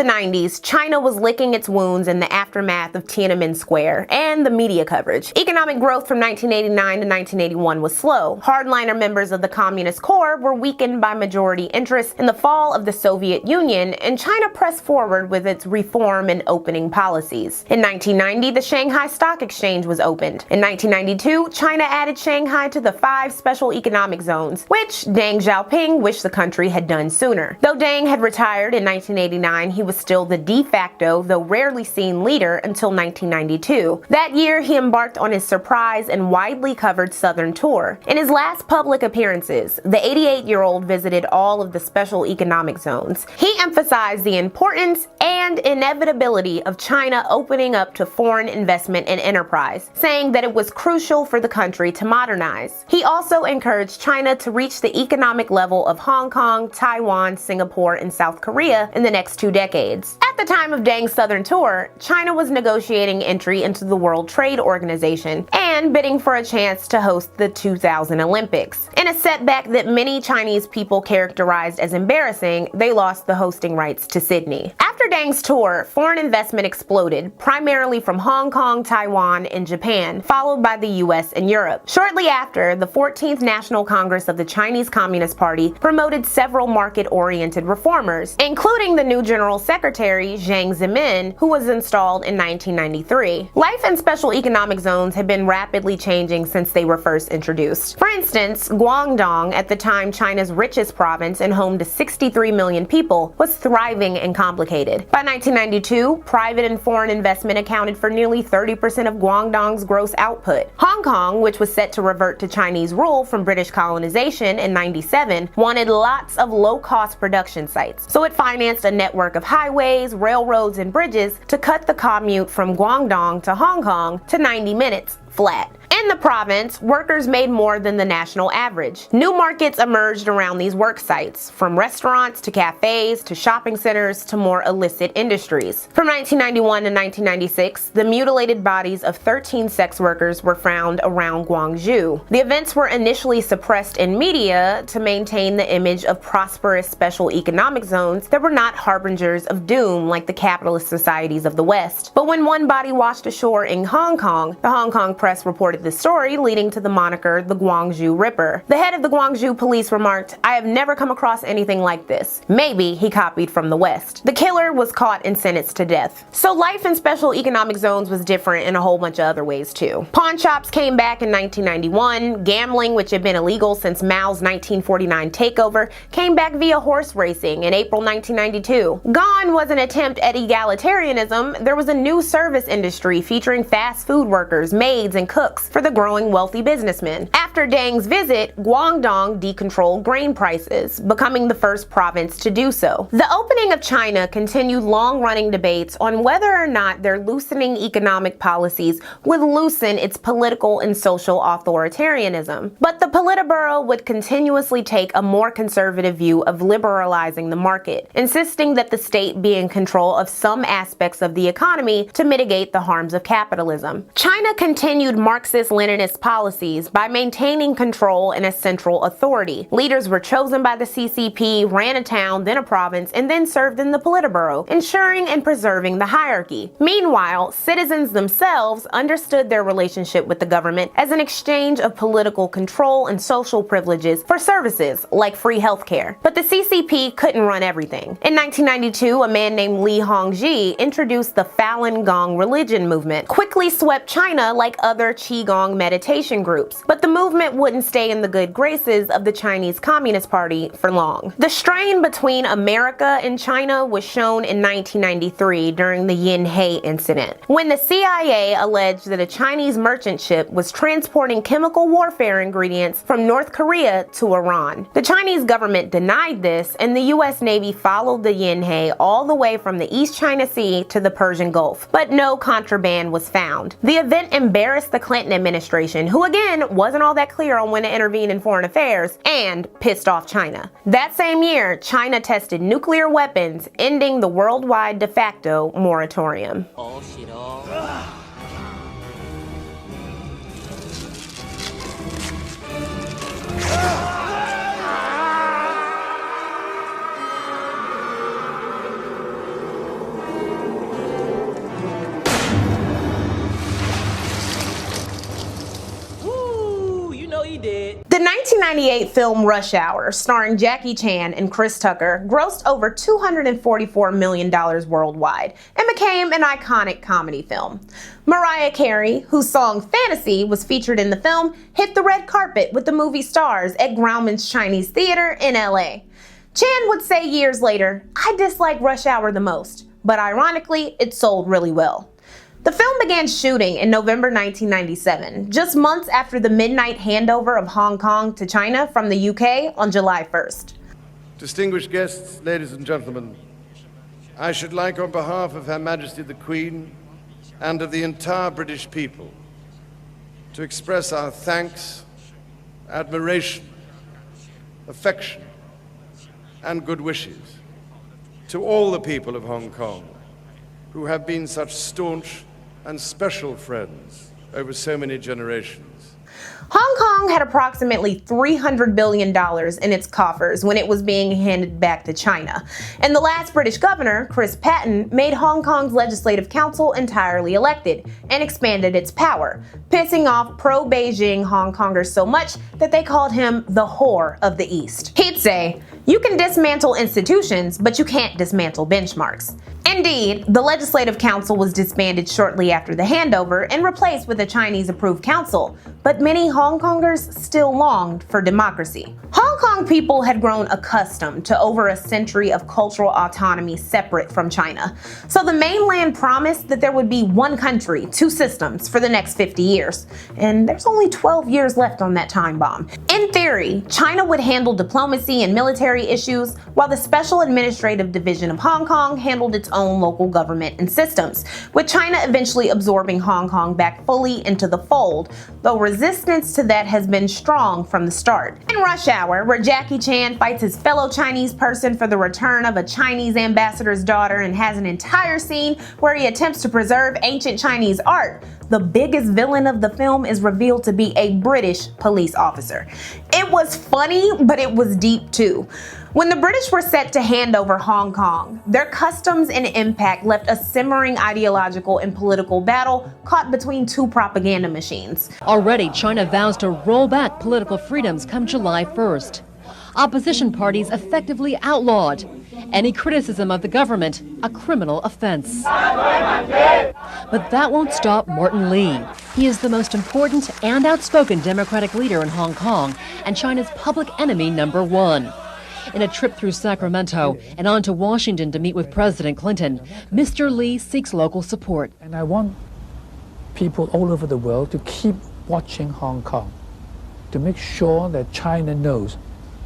90s, China was licking its wounds in the aftermath of Tiananmen Square and the media coverage. Economic growth from 1989 to 1981 was slow. Hardliner members of the Communist core were weakened by majority interest in the fall of the Soviet Union, and China pressed forward with its reform and opening policies. In 1990, the Shanghai Stock Exchange was opened. In 1992, China added Shanghai to the 5 special economic zones, which Deng Xiaoping wished the country had done sooner. Though Deng had retired in 1989, he was still the de facto, though rarely seen leader until 1992. That year, he embarked on his surprise and widely covered Southern tour. In his last public appearances, the 88-year-old visited all of the special economic zones. He emphasized the importance and inevitability of China opening up to foreign investment and enterprise, saying that it was crucial for the country to modernize. He also encouraged China to reach the economic level of Hong Kong, Taiwan, Singapore, and South Korea in the next 2 decades. At the time of Deng's Southern tour, China was negotiating entry into the World Trade Organization and bidding for a chance to host the 2000 Olympics. In a setback that many Chinese people characterized as embarrassing, they lost the hosting rights to Sydney. After Deng's tour, foreign investment exploded, primarily from Hong Kong, Taiwan, and Japan, followed by the US and Europe. Shortly after, the 14th National Congress of the Chinese Communist Party promoted several market-oriented reformers, including the new General Secretary, Jiang Zemin, who was installed in 1993. Life in special economic zones had been rapidly changing since they were first introduced. For instance, Guangdong, at the time China's richest province and home to 63 million people, was thriving and complicated. By 1992, private and foreign investment accounted for nearly 30% of Guangdong's gross output. Hong Kong, which was set to revert to Chinese rule from British colonization in 97, wanted lots of low-cost production sites, so it financed a network of highways, railroads, and bridges to cut the commute from Guangdong to Hong Kong to 90 minutes flat. In the province, workers made more than the national average. New markets emerged around these work sites, from restaurants to cafes to shopping centers to more illicit industries. From 1991 to 1996, the mutilated bodies of 13 sex workers were found around Guangzhou. The events were initially suppressed in media to maintain the image of prosperous special economic zones that were not harbingers of doom like the capitalist societies of the West. But when one body washed ashore in Hong Kong, the Hong Kong press reported the story, leading to the moniker the Guangzhou Ripper. The head of the Guangzhou police remarked, "I have never come across anything like this. Maybe he copied from the West." The killer was caught and sentenced to death. So life in special economic zones was different in a whole bunch of other ways too. Pawn shops came back in 1991. Gambling, which had been illegal since Mao's 1949 takeover, came back via horse racing in April 1992. Gone was an attempt at egalitarianism. There was a new service industry featuring fast food workers, maids, and cooks for the growing wealthy businessmen. After Deng's visit, Guangdong decontrolled grain prices, becoming the first province to do so. The opening of China continued long-running debates on whether or not their loosening economic policies would loosen its political and social authoritarianism. But the Politburo would continuously take a more conservative view of liberalizing the market, insisting that the state be in control of some aspects of the economy to mitigate the harms of capitalism. China continued Marxist-Leninist policies by maintaining control and a central authority. Leaders were chosen by the CCP, ran a town, then a province, and then served in the Politburo, ensuring and preserving the hierarchy. Meanwhile, citizens themselves understood their relationship with the government as an exchange of political control and social privileges for services like free healthcare. But the CCP couldn't run everything. In 1992, a man named Li Hongzhi introduced the Falun Gong religion movement, quickly swept China like other Qiqong meditation groups, but the movement wouldn't stay in the good graces of the Chinese Communist Party for long. The strain between America and China was shown in 1993 during the Yin-He incident, when the CIA alleged that a Chinese merchant ship was transporting chemical warfare ingredients from North Korea to Iran. The Chinese government denied this, and the US Navy followed the Yin-He all the way from the East China Sea to the Persian Gulf, but no contraband was found. The event embarrassed the Clinton administration, who again wasn't all that clear on when to intervene in foreign affairs, and pissed off China. That same year, China tested nuclear weapons, ending the worldwide de facto moratorium. 1998 film Rush Hour, starring Jackie Chan and Chris Tucker, grossed over $244 million worldwide and became an iconic comedy film. Mariah Carey, whose song Fantasy was featured in the film, hit the red carpet with the movie stars at Grauman's Chinese Theater in LA. Chan would say years later, "I dislike Rush Hour the most, but ironically, it sold really well." The film began shooting in November 1997, just months after the midnight handover of Hong Kong to China from the UK on July 1st. Distinguished guests, ladies and gentlemen, I should like on behalf of Her Majesty the Queen and of the entire British people to express our thanks, admiration, affection, and good wishes to all the people of Hong Kong who have been such staunch and special friends over so many generations. Hong Kong had approximately $300 billion in its coffers when it was being handed back to China. And the last British governor, Chris Patten, made Hong Kong's Legislative Council entirely elected and expanded its power, pissing off pro-Beijing Hong Kongers so much that they called him the whore of the East. He'd say, "You can dismantle institutions, but you can't dismantle benchmarks." Indeed, the Legislative Council was disbanded shortly after the handover and replaced with a Chinese-approved council, but many Hong Kongers still longed for democracy. Hong Kong people had grown accustomed to over a century of cultural autonomy separate from China, so the mainland promised that there would be one country, two systems for the next 50 years, and there's only 12 years left on that time bomb. In theory, China would handle diplomacy and military issues, while the Special Administrative Division of Hong Kong handled its own local government and systems, with China eventually absorbing Hong Kong back fully into the fold, though resistance to that has been strong from the start. In Rush Hour, where Jackie Chan fights his fellow Chinese person for the return of a Chinese ambassador's daughter and has an entire scene where he attempts to preserve ancient Chinese art, the biggest villain of the film is revealed to be a British police officer. It was funny, but it was deep too. When the British were set to hand over Hong Kong, their customs and impact left a simmering ideological and political battle caught between two propaganda machines. Already, China vows to roll back political freedoms come July 1st. Opposition parties effectively outlawed. Any criticism of the government, a criminal offense. But that won't stop Martin Lee. He is the most important and outspoken democratic leader in Hong Kong and China's public enemy #1. In a trip through Sacramento and on to Washington to meet with President Clinton, Mr. Lee seeks local support. And I want people all over the world to keep watching Hong Kong, to make sure that China knows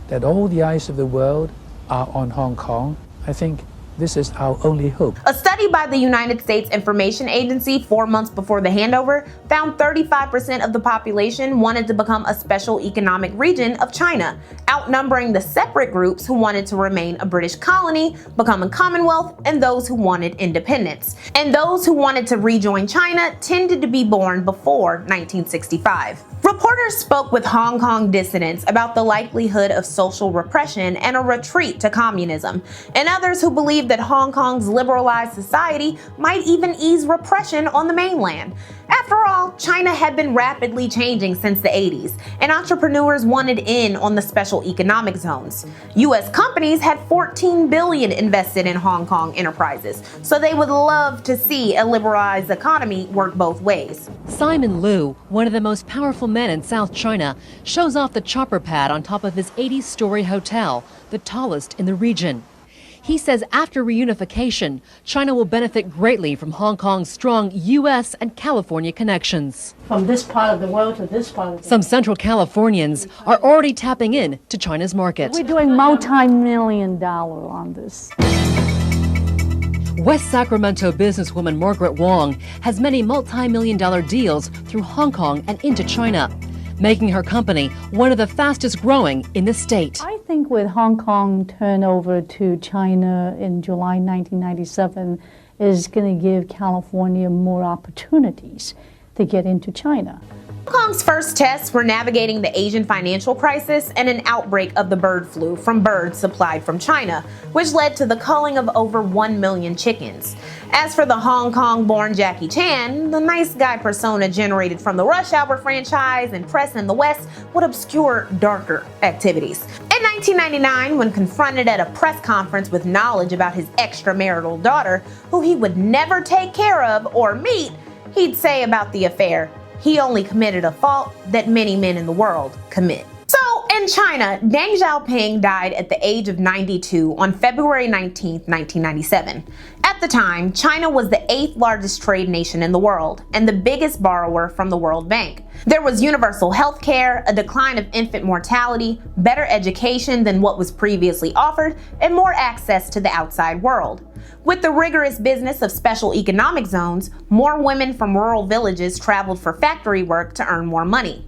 that all the eyes of the world are on Hong Kong. I think this is our only hope. A study by the United States Information Agency 4 months before the handover found 35% of the population wanted to become a special economic region of China, outnumbering the separate groups who wanted to remain a British colony, become a Commonwealth, and those who wanted independence. And those who wanted to rejoin China tended to be born before 1965. Reporters spoke with Hong Kong dissidents about the likelihood of social repression and a retreat to communism, and others who believed that Hong Kong's liberalized society might even ease repression on the mainland. After all, China had been rapidly changing since the 80s, and entrepreneurs wanted in on the special economic zones. U.S. companies had $14 billion invested in Hong Kong enterprises, so they would love to see a liberalized economy work both ways. Simon Liu, one of the most powerful men in South China, shows off the chopper pad on top of his 80-story hotel, the tallest in the region. He says after reunification, China will benefit greatly from Hong Kong's strong U.S. and California connections. From this part of the world to this part of the world. Some Central Californians are already tapping in to China's market. We're doing multi-million-dollar on this. West Sacramento businesswoman Margaret Wong has many multi-million-dollar deals through Hong Kong and into China, making her company one of the fastest growing in the state. I think with Hong Kong turnover to China in July 1997 is going to give California more opportunities to get into China. Hong Kong's first tests were navigating the Asian financial crisis and an outbreak of the bird flu from birds supplied from China, which led to the culling of over 1 million chickens. As for the Hong Kong-born Jackie Chan, the nice guy persona generated from the Rush Hour franchise and press in the West would obscure darker activities. In 1999, when confronted at a press conference with knowledge about his extramarital daughter, who he would never take care of or meet, he'd say about the affair, he only committed a fault that many men in the world commit. So, in China, Deng Xiaoping died at the age of 92 on February 19, 1997. At the time, China was the 8th largest trade nation in the world and the biggest borrower from the World Bank. There was universal health care, a decline of infant mortality, better education than what was previously offered, and more access to the outside world. With the rigorous business of special economic zones, more women from rural villages traveled for factory work to earn more money.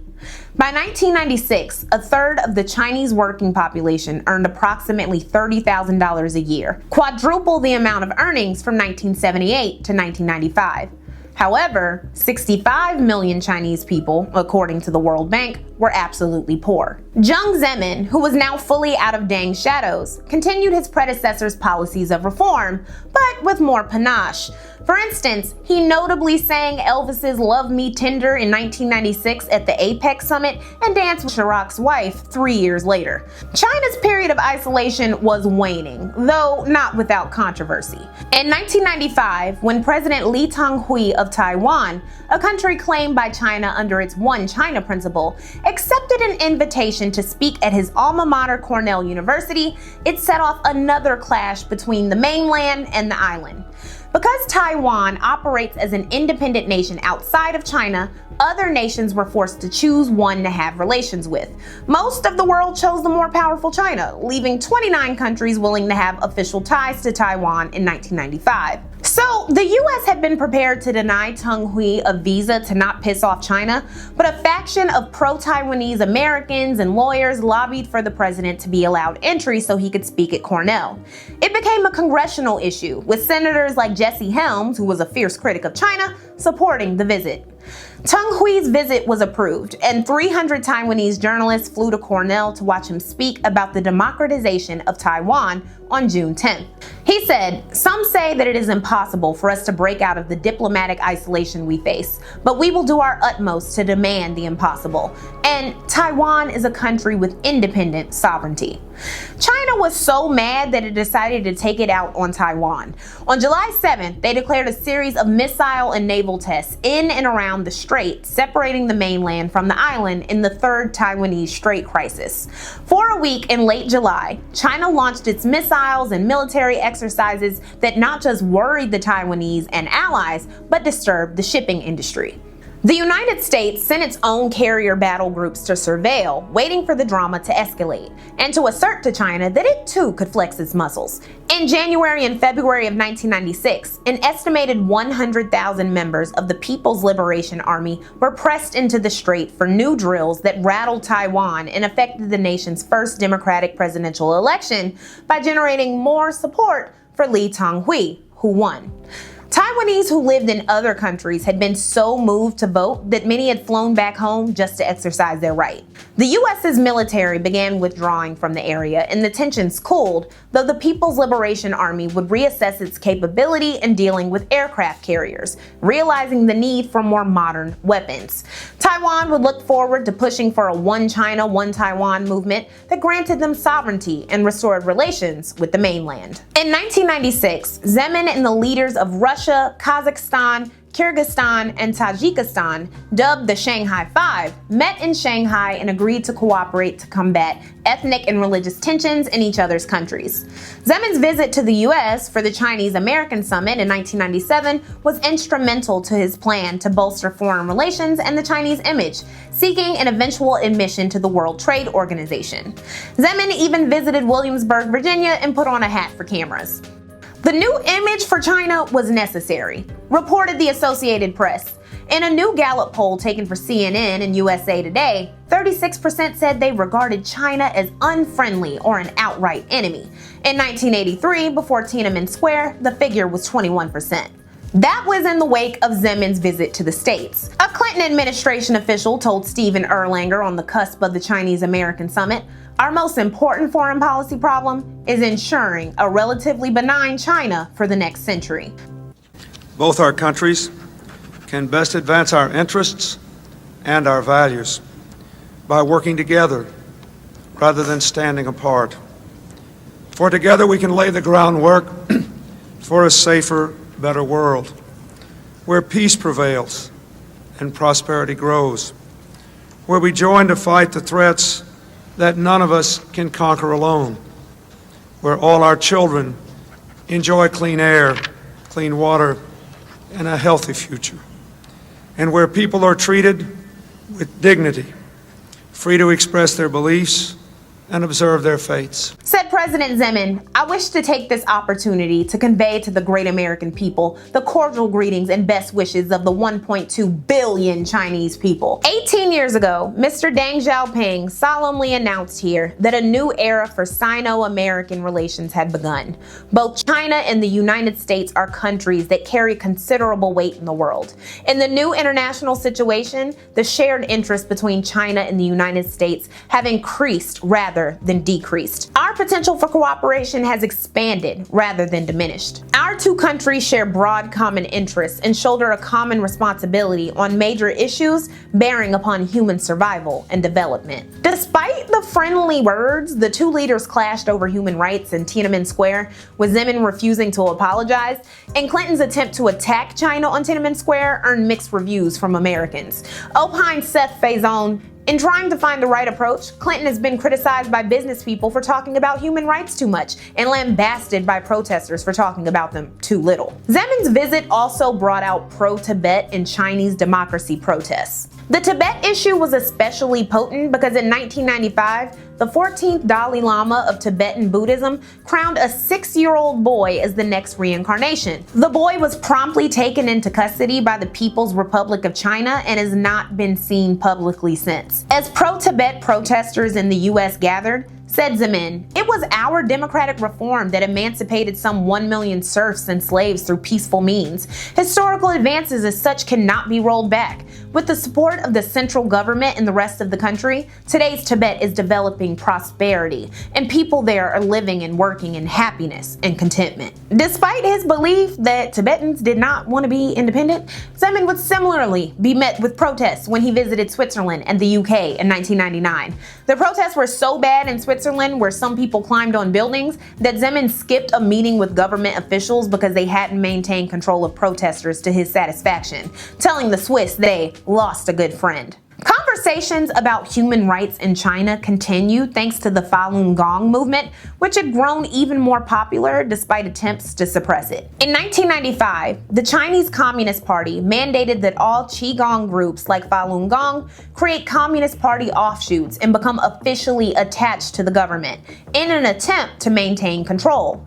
By 1996, a third of the Chinese working population earned approximately $30,000 a year, quadruple the amount of earnings from 1978 to 1995. However, 65 million Chinese people, according to the World Bank, were absolutely poor. Jiang Zemin, who was now fully out of Deng's shadows, continued his predecessor's policies of reform, but with more panache. For instance, he notably sang Elvis's Love Me Tender in 1996 at the APEC summit and danced with Chirac's wife 3 years later. China's period of isolation was waning, though not without controversy. In 1995, when President Lee Tenghui of Taiwan, a country claimed by China under its One China principle, accepted an invitation to speak at his alma mater Cornell University, it set off another clash between the mainland and the island. Because Taiwan operates as an independent nation outside of China, other nations were forced to choose one to have relations with. Most of the world chose the more powerful China, leaving 29 countries willing to have official ties to Taiwan in 1995. So, the US had been prepared to deny Tenghui a visa to not piss off China, but a faction of pro-Taiwanese Americans and lawyers lobbied for the president to be allowed entry so he could speak at Cornell. It became a congressional issue, with senators like Jesse Helms, who was a fierce critic of China, supporting the visit. Tenghui's visit was approved, and 300 Taiwanese journalists flew to Cornell to watch him speak about the democratization of Taiwan on June 10th. He said, "Some say that it is impossible for us to break out of the diplomatic isolation we face, but we will do our utmost to demand the impossible. And Taiwan is a country with independent sovereignty." China was so mad that it decided to take it out on Taiwan. On July 7th, they declared a series of missile and naval tests in and around the strait, separating the mainland from the island in the third Taiwanese Strait Crisis. For a week in late July, China launched its missiles and military exercises that not just worried the Taiwanese and allies, but disturbed the shipping industry. The United States sent its own carrier battle groups to surveil, waiting for the drama to escalate, and to assert to China that it too could flex its muscles. In January and February of 1996, an estimated 100,000 members of the People's Liberation Army were pressed into the strait for new drills that rattled Taiwan and affected the nation's first democratic presidential election by generating more support for Lee Tenghui, who won. Taiwanese who lived in other countries had been so moved to vote that many had flown back home just to exercise their right. The US's military began withdrawing from the area and the tensions cooled, though the People's Liberation Army would reassess its capability in dealing with aircraft carriers, realizing the need for more modern weapons. Taiwan would look forward to pushing for a One China, One Taiwan movement that granted them sovereignty and restored relations with the mainland. In 1996, Zemin and the leaders of Russia, Kazakhstan, Kyrgyzstan, and Tajikistan, dubbed the Shanghai Five, met in Shanghai and agreed to cooperate to combat ethnic and religious tensions in each other's countries. Zemin's visit to the US for the Chinese-American Summit in 1997 was instrumental to his plan to bolster foreign relations and the Chinese image, seeking an eventual admission to the World Trade Organization. Zemin even visited Williamsburg, Virginia, and put on a hat for cameras. The new image for China was necessary, reported the Associated Press. In a new Gallup poll taken for CNN and USA Today, 36% said they regarded China as unfriendly or an outright enemy. In 1983, before Tiananmen Square, the figure was 21%. That was in the wake of Zemin's visit to the States. A Clinton administration official told Stephen Erlanger on the cusp of the Chinese-American summit, "Our most important foreign policy problem is ensuring a relatively benign China for the next century." Both our countries can best advance our interests and our values by working together rather than standing apart. For together we can lay the groundwork for a safer, better world, where peace prevails and prosperity grows, where we join to fight the threats that none of us can conquer alone, where all our children enjoy clean air, clean water, and a healthy future, and where people are treated with dignity, free to express their beliefs and observe their fates. Said President Zemin, "I wish to take this opportunity to convey to the great American people the cordial greetings and best wishes of the 1.2 billion Chinese people." 18 years ago, Mr. Deng Xiaoping solemnly announced here that a new era for Sino-American relations had begun. Both China and the United States are countries that carry considerable weight in the world. In the new international situation, the shared interests between China and the United States have increased rather than decreased. Our potential for cooperation has expanded rather than diminished. Our two countries share broad common interests and shoulder a common responsibility on major issues bearing upon human survival and development. Despite the friendly words, the two leaders clashed over human rights in Tiananmen Square, with Zemin refusing to apologize, and Clinton's attempt to attack China on Tiananmen Square earned mixed reviews from Americans. Opined Seth Faison, "In trying to find the right approach, Clinton has been criticized by business people for talking about human rights too much and lambasted by protesters for talking about them too little." Zemin's visit also brought out pro-Tibet and Chinese democracy protests. The Tibet issue was especially potent because in 1995, the 14th Dalai Lama of Tibetan Buddhism crowned a 6-year-old boy as the next reincarnation. The boy was promptly taken into custody by the People's Republic of China and has not been seen publicly since. As pro-Tibet protesters in the US gathered, said Zemin, "It was our democratic reform that emancipated some 1 million serfs and slaves through peaceful means. Historical advances as such cannot be rolled back. With the support of the central government and the rest of the country, today's Tibet is developing prosperity, and people there are living and working in happiness and contentment." Despite his belief that Tibetans did not want to be independent, Zemin would similarly be met with protests when he visited Switzerland and the UK in 1999. The protests were so bad in Switzerland, where some people climbed on buildings, that Zemin skipped a meeting with government officials because they hadn't maintained control of protesters to his satisfaction, telling the Swiss they lost a good friend. Conversations about human rights in China continued thanks to the Falun Gong movement, which had grown even more popular despite attempts to suppress it. In 1995, the Chinese Communist Party mandated that all Qiqong groups like Falun Gong create Communist Party offshoots and become officially attached to the government in an attempt to maintain control.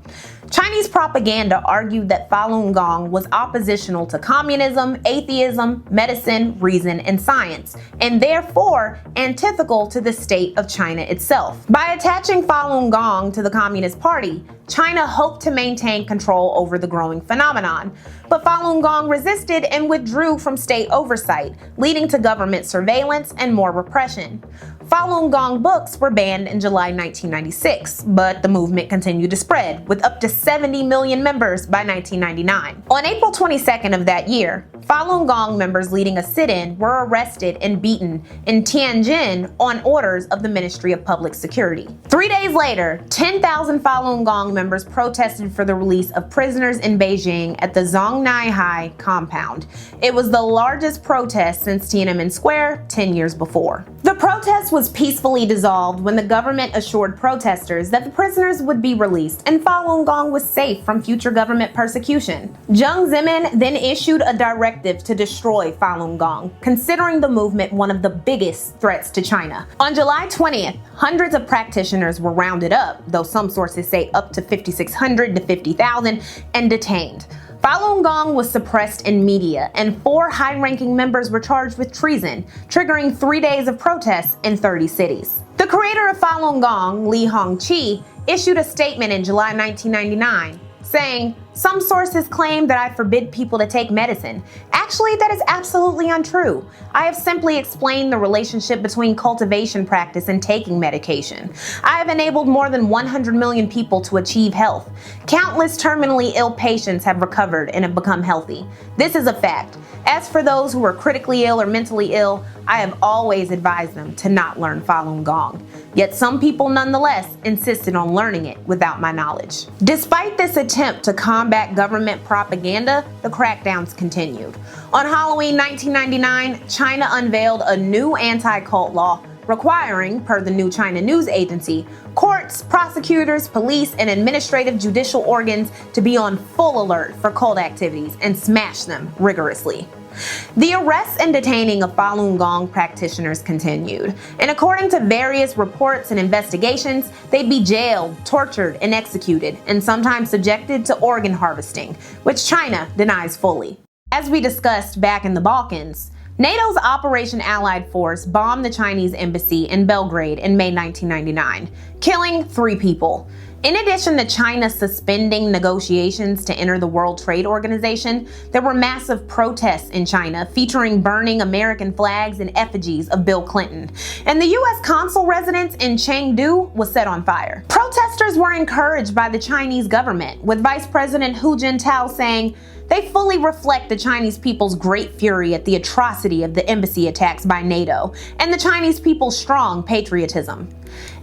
Chinese propaganda argued that Falun Gong was oppositional to communism, atheism, medicine, reason, and science, and therefore antithetical to the state of China itself. By attaching Falun Gong to the Communist Party, China hoped to maintain control over the growing phenomenon. But Falun Gong resisted and withdrew from state oversight, leading to government surveillance and more repression. Falun Gong books were banned in July 1996, but the movement continued to spread, with up to 70 million members by 1999. On April 22nd of that year, Falun Gong members leading a sit-in were arrested and beaten in Tianjin on orders of the Ministry of Public Security. 3 days later, 10,000 Falun Gong members protested for the release of prisoners in Beijing at the Zongnanhai compound. It was the largest protest since Tiananmen Square 10 years before. The protest was peacefully dissolved when the government assured protesters that the prisoners would be released and Falun Gong was safe from future government persecution. Jiang Zemin then issued a directive to destroy Falun Gong, considering the movement one of the biggest threats to China. On July 20th, hundreds of practitioners were rounded up, though some sources say up to 5,600 to 50,000, and detained. Falun Gong was suppressed in media, and 4 high-ranking members were charged with treason, triggering 3 days of protests in 30 cities. The creator of Falun Gong, Li Hongqi, issued a statement in July 1999, saying, "Some sources claim that I forbid people to take medicine. Actually, that is absolutely untrue. I have simply explained the relationship between cultivation practice and taking medication. I have enabled more than 100 million people to achieve health. Countless terminally ill patients have recovered and have become healthy. This is a fact. As for those who are critically ill or mentally ill, I have always advised them to not learn Falun Gong. Yet some people nonetheless insisted on learning it without my knowledge." Despite this attempt to combat government propaganda, the crackdowns continued. On Halloween 1999, China unveiled a new anti-cult law requiring, per the new China News Agency, courts, prosecutors, police, and administrative judicial organs to be on full alert for cult activities and smash them rigorously. The arrests and detaining of Falun Gong practitioners continued, and according to various reports and investigations, they'd be jailed, tortured, and executed, and sometimes subjected to organ harvesting, which China denies fully. As we discussed back in the Balkans, NATO's Operation Allied Force bombed the Chinese embassy in Belgrade in May 1999, killing 3 people. In addition to China suspending negotiations to enter the World Trade Organization, there were massive protests in China featuring burning American flags and effigies of Bill Clinton, and the U.S. consul residence in Chengdu was set on fire. Protesters were encouraged by the Chinese government, with Vice President Hu Jintao saying, "They fully reflect the Chinese people's great fury at the atrocity of the embassy attacks by NATO and the Chinese people's strong patriotism."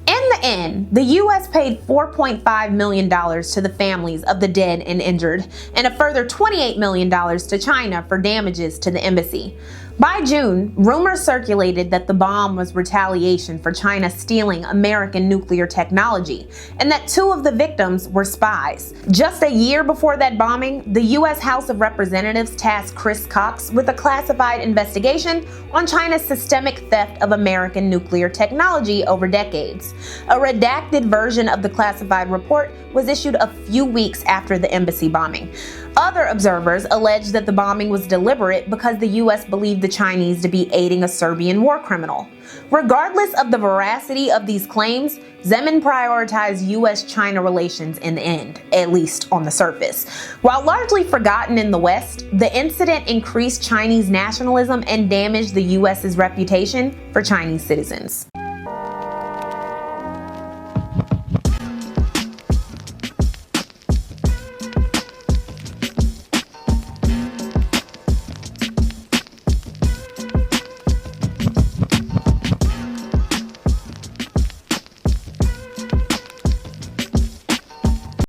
In the end, the U.S. paid $4.5 million to the families of the dead and injured, and a further $28 million to China for damages to the embassy. By June, rumors circulated that the bomb was retaliation for China stealing American nuclear technology, and that 2 of the victims were spies. Just a year before that bombing, the U.S. House of Representatives tasked Chris Cox with a classified investigation on China's systemic theft of American nuclear technology over decades. A redacted version of the classified report was issued a few weeks after the embassy bombing. Other observers alleged that the bombing was deliberate because the U.S. believed the Chinese to be aiding a Serbian war criminal. Regardless of the veracity of these claims, Zemin prioritized U.S.-China relations in the end, at least on the surface. While largely forgotten in the West, the incident increased Chinese nationalism and damaged the U.S.'s reputation for Chinese citizens.